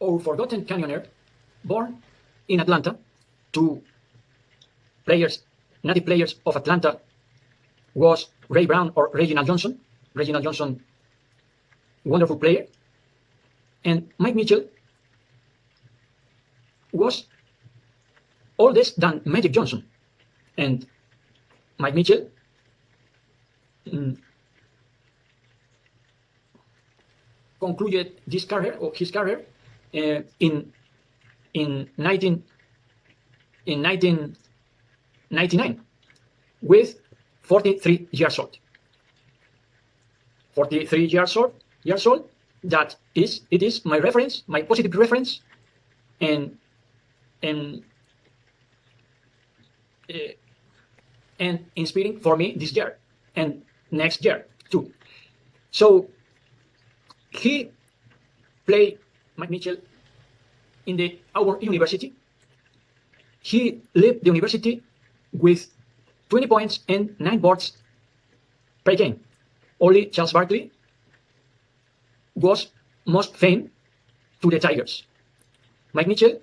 our forgotten canyoneer, born in Atlanta to native players of Atlanta, was Ray Brown or Reginald Johnson. Reginald Johnson, wonderful player. And Mike Mitchell was oldest than Magic Johnson. And Mike Mitchell concluded his career in 1999 with 43 years old. 43 years old. It is my reference, my positive reference, and inspiring for me this year and next year too. So he played, Mike Mitchell, in our university. He left the university with 20 points and 9 boards per game. Only Charles Barkley was most famous to the Tigers. Mike Mitchell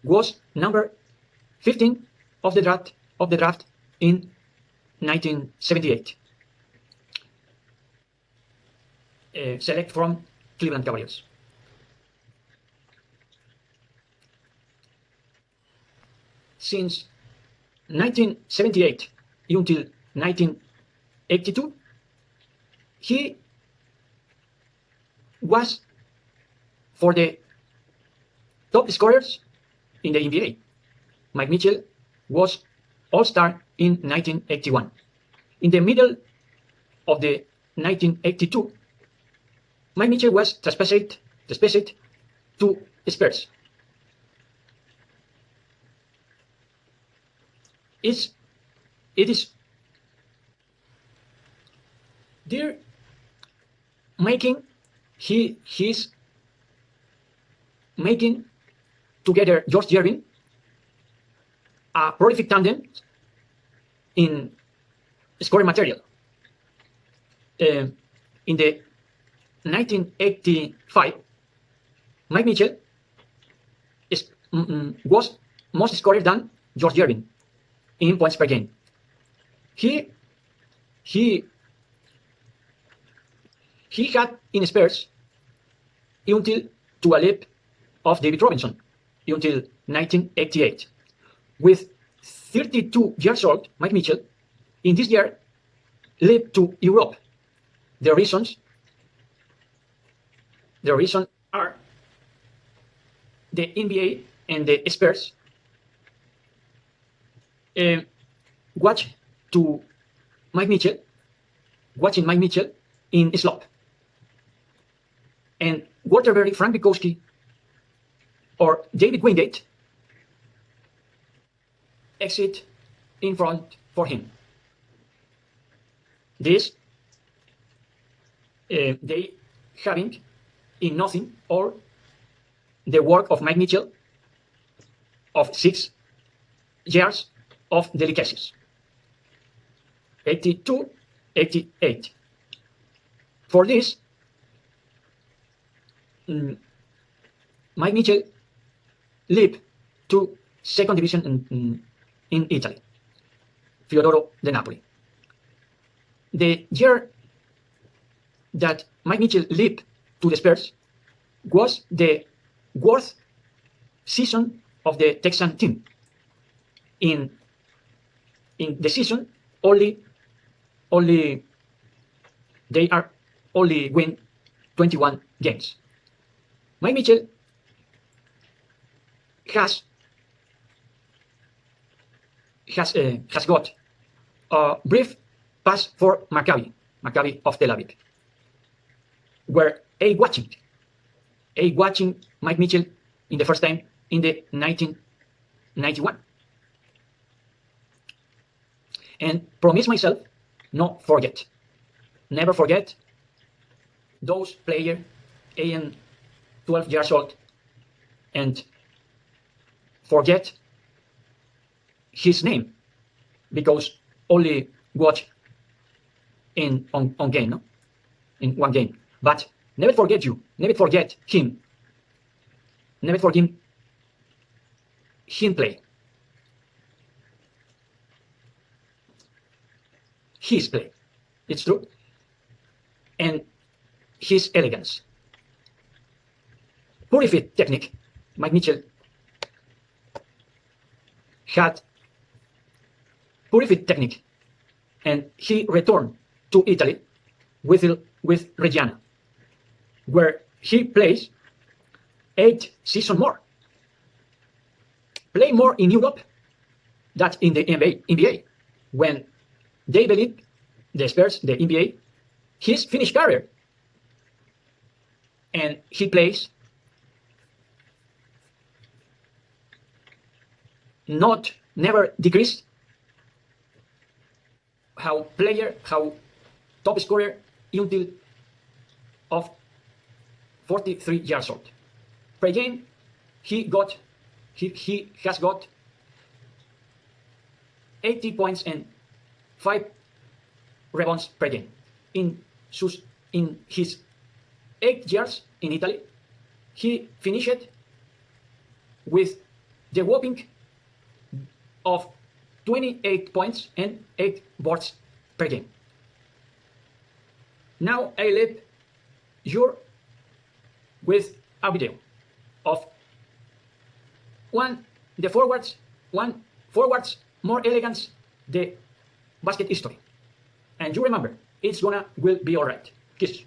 was number 15 of the draft in 1978. Select from Cleveland Cavaliers. Since 1978 until 1982, he was for the top scorers in the NBA. Mike Mitchell was All-Star in 1981. In the middle of the 1982, Mike Mitchell was trespassed to Spurs. It is they're making he's making together George Gervin a prolific tandem in scoring material. In the 1985, Mike Mitchell was most scorer than George Gervin in points per game. He had in Spurs until to a leap of David Robinson until 1988. With 32 years old, Mike Mitchell in this year leaped to Europe. The reasons are the NBA and the Spurs watching Mike Mitchell in slop. And Walter Berry, Frank Bukowski, or David Wingate exit in front for him. This they having in nothing or the work of Mike Mitchell of 6 years of delicacies. 82, 88. For this, Mike Mitchell leaped to second division in Italy, Fiodoro de Napoli. The year that Mike Mitchell leaped to the Spurs was the worst season of the Texan team. In the season, only they are only win 21 games. Mike Mitchell has got a brief pass for Maccabi of Tel Aviv, where watching Mike Mitchell in the first time in the 1991. And promise myself, never forget those players, 12 years old, and forget his name because only watch on game, no? In one game. But never forget him. never forgive him play. His play, it's true, and his elegance. Purified technique. Mike Mitchell had purified technique, and he returned to Italy with Reggiana, where he plays 8 seasons more. Play more in Europe than in the NBA. When they believe, the Spurs, the NBA, his finished career, and he plays not never decrease how top scorer until of 43 years old. Per game, he has got 80 points and 5 rebounds per game. In his 8 years in Italy, he finished with the whopping of 28 points and 8 boards per game. Now I leave you with a video of one forwards more elegance the basket history. And you remember, will be alright. Kiss.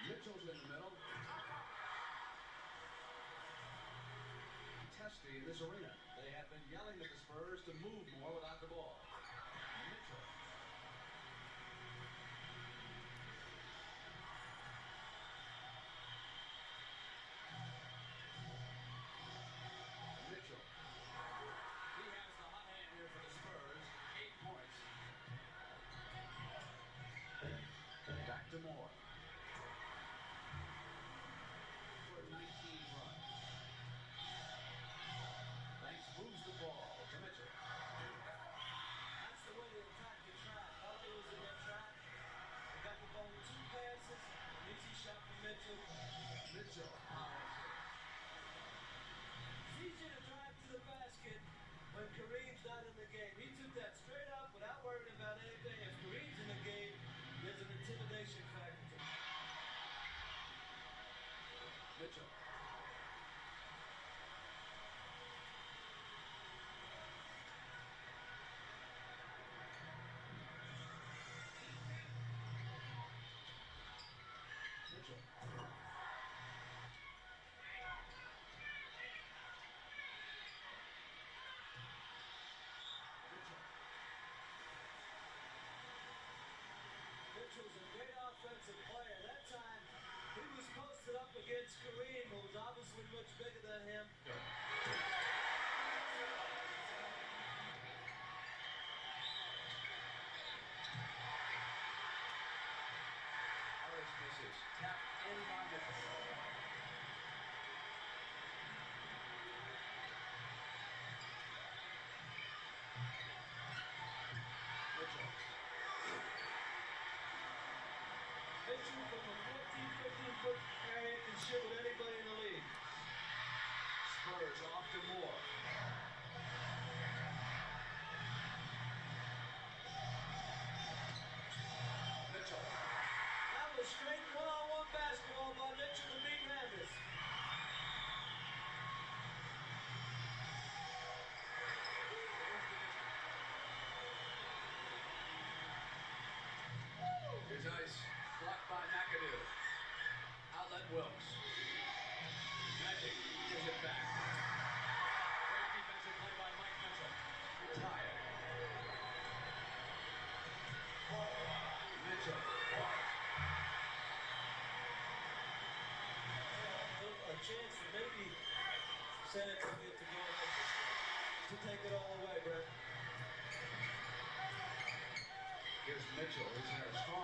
Mitchell's in the middle. Testy in this arena. They have been yelling at the Spurs to move more without the ball. Mitchell. Mitchell. He has the hot hand here for the Spurs. 8 points. Back to Moore. 19 runs. Banks moves the ball to Mitchell. against Kareem, who was obviously much bigger than him. Harris misses. Tap in by Mitchell. Mitchell. Mitchell from a 14, 15-foot area can shoot with anybody in the league. Spurs off to Moore. Mitchell. That was straight one-on-one basketball by Mitchell to beat Rambis. Here's ice. Blocked by McAdoo. Outlet Wilkes. Magic gives it back. Great defensive play by Mike Mitchell. Retired. Mitchell. A chance for maybe San Antonio to go ahead to take it all away, Brett. Here's Mitchell. He's in a strong